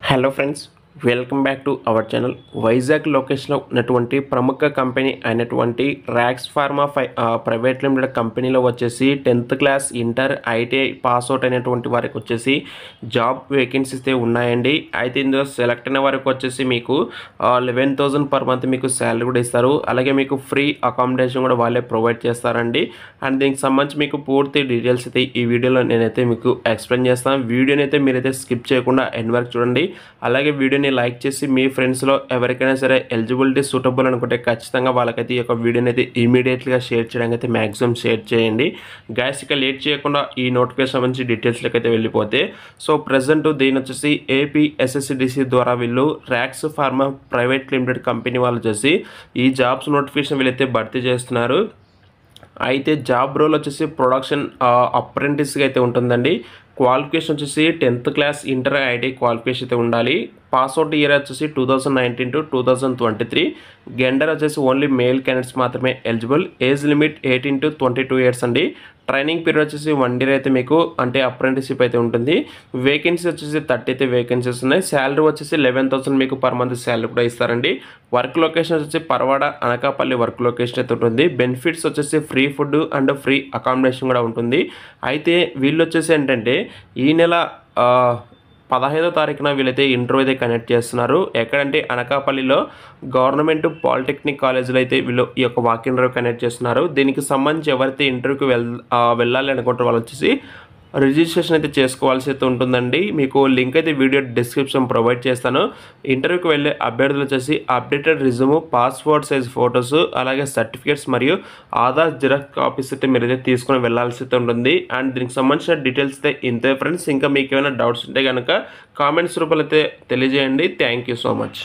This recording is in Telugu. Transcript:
Hello friends, welcome back to our channel. Vizag లొకేషన్లో ఉన్నటువంటి ప్రముఖ కంపెనీ అయినటువంటి ర్యాక్స్ ఫార్మా ప్రైవేట్ లిమిటెడ్ కంపెనీలో వచ్చేసి 10th class inter ITI pass out అయినటువంటి వారికి వచ్చేసి జాబ్ వేకెన్సీస్ అయితే ఉన్నాయండి. అయితే ఇందులో సెలెక్ట్ అయిన వారికి వచ్చేసి మీకు 11,000 పర్ మంత్ మీకు శాలరీ కూడా ఇస్తారు. అలాగే మీకు ఫ్రీ అకామిడేషన్ కూడా వాళ్ళే ప్రొవైడ్ చేస్తారండి. అండ్ దీనికి సంబంధించి మీకు పూర్తి డీటెయిల్స్ అయితే ఈ వీడియోలో నేనైతే మీకు ఎక్స్ప్లెయిన్ చేస్తాను. వీడియోని అయితే మీరైతే స్కిప్ చేయకుండా ఎండ్ వరకు చూడండి. అలాగే వీడియోని లైక్ చేసి మీ ఫ్రెండ్స్లో ఎవరికైనా సరే ఎలిజిబిలిటీ సూటబుల్ అనుకుంటే ఖచ్చితంగా వాళ్ళకైతే ఈ యొక్క వీడియోని అయితే ఇమీడియట్గా షేర్ చేయడానికి అయితే మ్యాక్సిమం షేర్ చేయండి. గైస్, ఇక లేట్ చేయకుండా ఈ నోటిఫికేషన్ సంబంధించి డీటెయిల్స్లోకి అయితే వెళ్ళిపోతే, సో ప్రజెంట్ దీని వచ్చేసి ఏపీ ఎస్ఎస్సిడిసి ద్వారా వీళ్ళు racks pharma private limited company వాళ్ళు వచ్చేసి ఈ జాబ్స్ నోటిఫికేషన్ వీళ్ళైతే భర్తీ చేస్తున్నారు. అయితే జాబ్ రోల్ వచ్చేసి ప్రొడక్షన్ అప్రెంటిస్గా అయితే ఉంటుందండి. క్వాలిఫికేషన్ వచ్చేసి 10th class inter IT qualification అయితే ఉండాలి. పాస్అవుట్ ఇయర్ వచ్చేసి 2019 to 2023. జెండర్ వచ్చేసి ఓన్లీ మేల్ క్యాండిడేట్స్ మాత్రమే eligible. Age limit 18 to 22 years అండి. ట్రైనింగ్ పీరియడ్ వచ్చేసి 1 year అయితే మీకు అంటే అప్రెంటిస్షిప్ అయితే ఉంటుంది. వేకెన్సీ వచ్చేసి 30 అయితే వేకెన్సీస్ ఉన్నాయి. శాలరీ వచ్చేసి 11,000 మీకు పర్ మంత్ శాలరీ కూడా ఇస్తారండి. వర్క్ లొకేషన్ వచ్చేసి పరవాడ అనకాపల్లి వర్క్ లొకేషన్ అయితే ఉంటుంది. బెనిఫిట్స్ వచ్చేసి free food and free accommodation కూడా ఉంటుంది. అయితే వీళ్ళు వచ్చేసి ఏంటంటే ఈ నెల 15వ తారీఖున వీళ్ళైతే ఇంటర్వ్యూ అయితే కండక్ట్ చేస్తున్నారు. ఎక్కడంటే అనకాపల్లిలో గవర్నమెంట్ పాలిటెక్నిక్ కాలేజీలో అయితే వీళ్ళు ఈ యొక్క వాక్ ఇంటర్వ్యూ కండక్ట్ చేస్తున్నారు. దీనికి సంబంధించి ఎవరైతే ఇంటర్వ్యూకి వెళ్ళాలి అనుకుంటారో వాళ్ళు వచ్చేసి రిజిస్ట్రేషన్ అయితే చేసుకోవాల్సి అయితే ఉంటుందండి. మీకు లింక్ అయితే వీడియో డిస్క్రిప్షన్ ప్రొవైడ్ చేస్తాను. ఇంటర్వ్యూకి వెళ్ళే అభ్యర్థులు వచ్చేసి updated resume, passport size photos, అలాగే సర్టిఫికేట్స్ మరియు ఆధార్ జిరాక్స్ కాపీస్ అయితే మీరు అయితే తీసుకుని వెళ్ళాల్సి అయితే ఉంటుంది. అండ్ దీనికి సంబంధించిన డీటెయిల్స్ అయితే ఇంతే ఫ్రెండ్స్. ఇంకా మీకు ఏమైనా డౌట్స్ ఉంటే కనుక కామెంట్స్ రూపంలో అయితే తెలియజేయండి. Thank you so much.